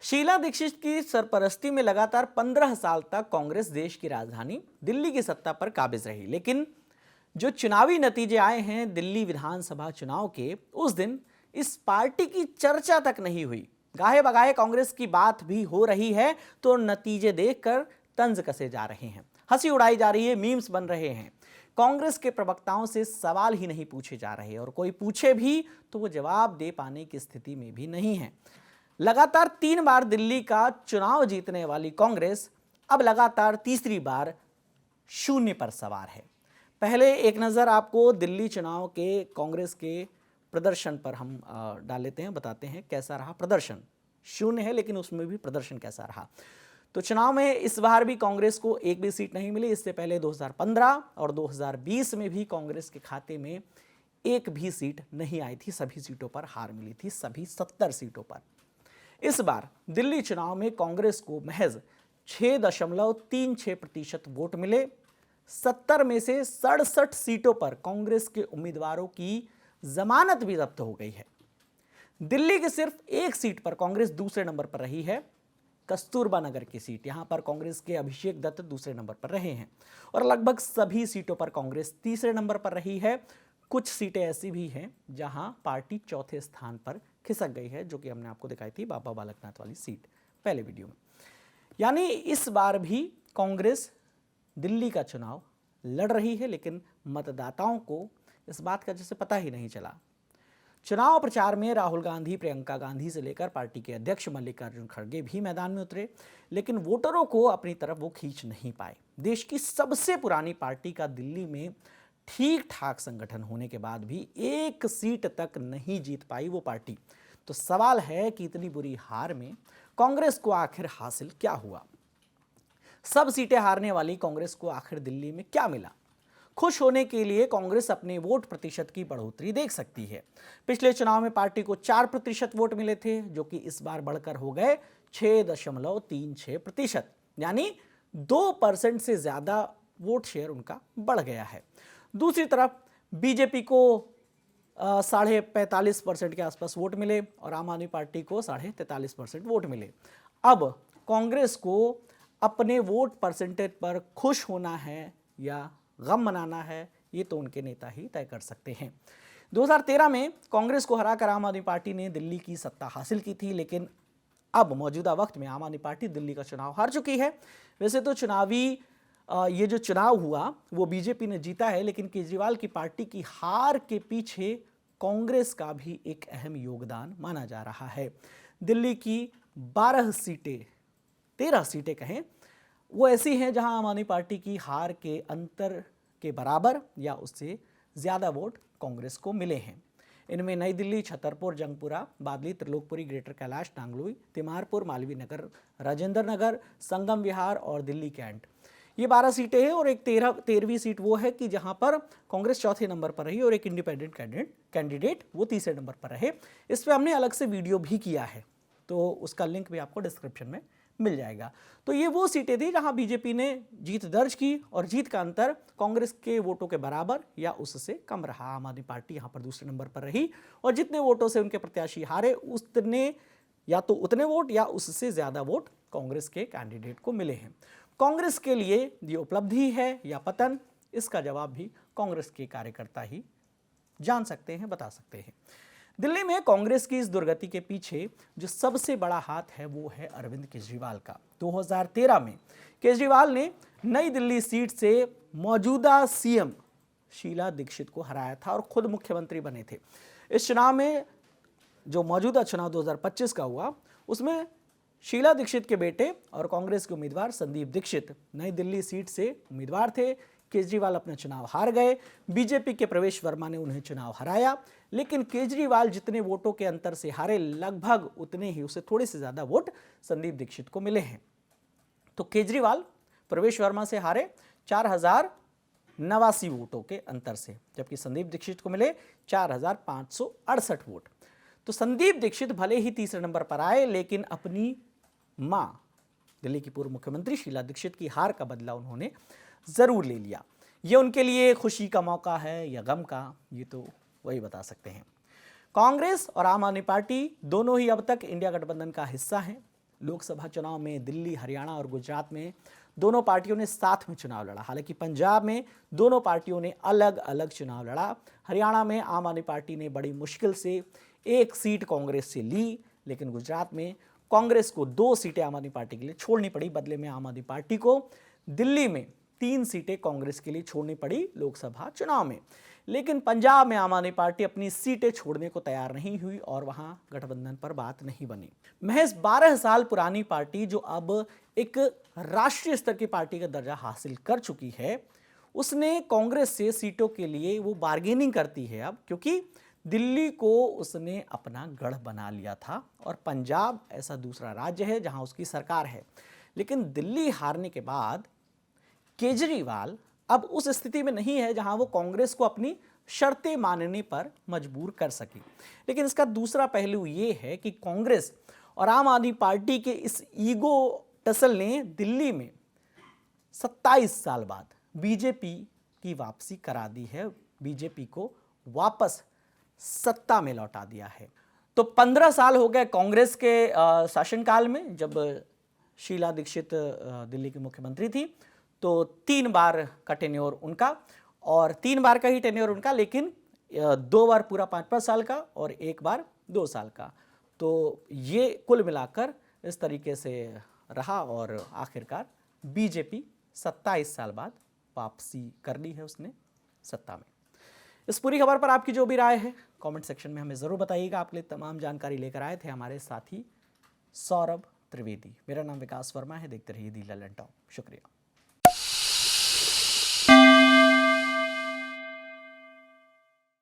शीला दीक्षित की सरपरस्ती में लगातार 15 साल तक कांग्रेस देश की राजधानी दिल्ली की सत्ता पर काबिज रही, लेकिन जो चुनावी नतीजे आए हैं दिल्ली विधानसभा चुनाव के, उस दिन इस पार्टी की चर्चा तक नहीं हुई। गाहे बगाहे कांग्रेस की बात भी हो रही है तो नतीजे देखकर तंज कसे जा रहे हैं, हंसी उड़ाई जा रही है, मीम्स बन रहे हैं। कांग्रेस के प्रवक्ताओं से सवाल ही नहीं पूछे जा रहे, और कोई पूछे भी तो वो जवाब दे पाने की स्थिति में भी नहीं है। लगातार 3 बार दिल्ली का चुनाव जीतने वाली कांग्रेस अब लगातार तीसरी बार शून्य पर सवार है। पहले एक नज़र आपको दिल्ली चुनाव के कांग्रेस के प्रदर्शन पर हम डाल लेते हैं, बताते हैं कैसा रहा प्रदर्शन। शून्य है लेकिन उसमें भी प्रदर्शन कैसा रहा। तो चुनाव में इस बार भी कांग्रेस को एक भी सीट नहीं मिली। इससे पहले 2015 और 2020 में भी कांग्रेस के खाते में एक भी सीट नहीं आई थी, सभी सीटों पर हार मिली थी, सभी 70 सीटों पर। इस बार दिल्ली चुनाव में कांग्रेस को महज 6.36% वोट मिले। 70 में से 67 सीटों पर कांग्रेस के उम्मीदवारों की जमानत भी जब्त हो गई है। दिल्ली की सिर्फ एक सीट पर कांग्रेस दूसरे नंबर पर रही है, कस्तूरबा नगर की सीट। यहां पर कांग्रेस के अभिषेक दत्त दूसरे नंबर पर रहे हैं, और लगभग सभी सीटों पर कांग्रेस तीसरे नंबर पर रही है। कुछ सीटें ऐसी भी हैं जहां पार्टी चौथे स्थान पर खिसक गई है, जो कि हमने आपको दिखाई थी बाबा बालकनाथ वाली सीट पहले वीडियो में। यानी इस बार भी कांग्रेस दिल्ली का चुनाव लड़ रही है, लेकिन मतदाताओं को इस बात का जैसे पता ही नहीं चला। चुनाव प्रचार में राहुल गांधी, प्रियंका गांधी से लेकर पार्टी के अध्यक्ष मल्लिकार्जुन खड़गे भी मैदान में उतरे, लेकिन वोटरों को अपनी तरफ वो खींच नहीं पाए। देश की सबसे पुरानी पार्टी का दिल्ली में ठीक ठाक संगठन होने के बाद भी एक सीट तक नहीं जीत पाई वो पार्टी। तो सवाल है कि इतनी बुरी हार में कांग्रेस को आखिर हासिल क्या हुआ? सब सीटें हारने वाली कांग्रेस को आखिर दिल्ली में क्या मिला? खुश होने के लिए कांग्रेस अपने वोट प्रतिशत की बढ़ोतरी देख सकती है। पिछले चुनाव में पार्टी को 4% वोट मिले थे, जो कि इस बार बढ़कर हो गए 6.36%, यानी 2% से ज्यादा वोट शेयर उनका बढ़ गया है। दूसरी तरफ बीजेपी को 45.5% के आसपास वोट मिले और आम आदमी पार्टी को 43.5% वोट मिले। अब कांग्रेस को अपने वोट परसेंटेज पर खुश होना है या गम मनाना है, ये तो उनके नेता ही तय कर सकते हैं। 2013 में कांग्रेस को हराकर आम आदमी पार्टी ने दिल्ली की सत्ता हासिल की थी, लेकिन अब मौजूदा वक्त में आम आदमी पार्टी दिल्ली का चुनाव हार चुकी है। वैसे तो ये जो चुनाव हुआ वो बीजेपी ने जीता है, लेकिन केजरीवाल की पार्टी की हार के पीछे कांग्रेस का भी एक अहम योगदान माना जा रहा है। दिल्ली की 12 सीटें, 13 सीटें कहें, वो ऐसी हैं जहां आम आदमी पार्टी की हार के अंतर के बराबर या उससे ज़्यादा वोट कांग्रेस को मिले हैं। इनमें नई दिल्ली, छतरपुर, जंगपुरा, बादली, त्रिलोकपुरी, ग्रेटर कैलाश, नांगलोई, तिमारपुर, मालवीय नगर, राजेंद्र नगर, संगम विहार और दिल्ली कैंट, ये 12 सीटें हैं। और एक 13वीं सीट वो है कि जहां पर कांग्रेस चौथे नंबर पर रही और एक इंडिपेंडेंट कैंडिडेट वो तीसरे नंबर पर रहे। इस पर हमने अलग से वीडियो भी किया है, तो उसका लिंक भी आपको डिस्क्रिप्शन में मिल जाएगा। तो ये वो सीटें थी जहां बीजेपी ने जीत दर्ज की और जीत का अंतर कांग्रेस के वोटों के बराबर या उससे कम रहा। आम आदमी पार्टी यहां पर दूसरे नंबर पर रही और जितने वोटों से उनके प्रत्याशी हारे, उतने या तो उतने वोट या उससे ज्यादा वोट कांग्रेस के कैंडिडेट को मिले हैं। कांग्रेस के लिए ये उपलब्धि है या पतन, इसका जवाब भी कांग्रेस के कार्यकर्ता ही जान सकते हैं, बता सकते हैं। दिल्ली में कांग्रेस की इस दुर्गति के पीछे जो सबसे बड़ा हाथ है वो है अरविंद केजरीवाल का। 2013 में केजरीवाल ने नई दिल्ली सीट से मौजूदा सीएम शीला दीक्षित को हराया था और खुद मुख्यमंत्री बने थे। इस चुनाव में, जो मौजूदा चुनाव 2025 का हुआ, उसमें शीला दीक्षित के बेटे और कांग्रेस के उम्मीदवार संदीप दीक्षित नई दिल्ली सीट से उम्मीदवार थे। केजरीवाल अपना चुनाव हार गए। बीजेपी के प्रवेश वर्मा ने उन्हें चुनाव हराया, लेकिन केजरीवाल जितने वोटों के अंतर से हारे, लगभग उतने ही, उससे थोड़े से ज्यादा वोट संदीप दीक्षित को मिले हैं। तो केजरीवाल प्रवेश वर्मा से हारे 4089 वोटों के अंतर से, जबकि संदीप दीक्षित को मिले 4568 वोट। तो संदीप दीक्षित भले ही तीसरे नंबर पर आए, लेकिन अपनी मां दिल्ली की पूर्व मुख्यमंत्री शीला दीक्षित की हार का बदला उन्होंने जरूर ले लिया। ये उनके लिए खुशी का मौका है या गम का, ये तो वही बता सकते हैं। कांग्रेस और आम आदमी पार्टी दोनों ही अब तक इंडिया गठबंधन का हिस्सा हैं। लोकसभा चुनाव में दिल्ली, हरियाणा और गुजरात में दोनों पार्टियों ने साथ में चुनाव लड़ा। हालांकि पंजाब में दोनों पार्टियों ने अलग अलग चुनाव लड़ा। हरियाणा में आम आदमी पार्टी ने बड़ी मुश्किल से 1 सीट कांग्रेस से ली, लेकिन गुजरात में कांग्रेस को 2 सीटें आम आदमी पार्टी के लिए छोड़नी पड़ी। बदले में आम आदमी पार्टी को दिल्ली में 3 सीटें कांग्रेस के लिए छोड़नी पड़ी लोकसभा चुनाव में। लेकिन पंजाब में आम आदमी पार्टी अपनी सीटें छोड़ने को तैयार नहीं हुई और वहां गठबंधन पर बात नहीं बनी। महज 12 साल पुरानी पार्टी जो अब एक राष्ट्रीय स्तर की पार्टी का दर्जा हासिल कर चुकी है, उसने कांग्रेस से सीटों के लिए वो बार्गेनिंग करती है अब, क्योंकि दिल्ली को उसने अपना गढ़ बना लिया था और पंजाब ऐसा दूसरा राज्य है जहां उसकी सरकार है। लेकिन दिल्ली हारने के बाद केजरीवाल अब उस स्थिति में नहीं है जहां वो कांग्रेस को अपनी शर्तें मानने पर मजबूर कर सके। लेकिन इसका दूसरा पहलू ये है कि कांग्रेस और आम आदमी पार्टी के इस ईगो टसल ने दिल्ली में 27 साल बाद बीजेपी की वापसी करा दी है, बीजेपी को वापस सत्ता में लौटा दिया है। तो 15 साल हो गए कांग्रेस के शासनकाल में, जब शीला दीक्षित दिल्ली की मुख्यमंत्री थी, तो 3 बार का टेन्योर उनका और 3 बार का ही टेन्योर उनका, लेकिन 2 बार पूरा 5-5 साल का और 1 बार 2 साल का। तो ये कुल मिलाकर इस तरीके से रहा और आखिरकार बीजेपी 27 साल बाद वापसी कर ली है उसने सत्ता में। इस पूरी खबर पर आपकी जो भी राय है कमेंट सेक्शन में हमें ज़रूर बताइएगा। आपके लिए तमाम जानकारी लेकर आए थे हमारे साथी सौरभ त्रिवेदी। मेरा नाम विकास वर्मा है। देखते रहिए दी ललन टॉप। शुक्रिया।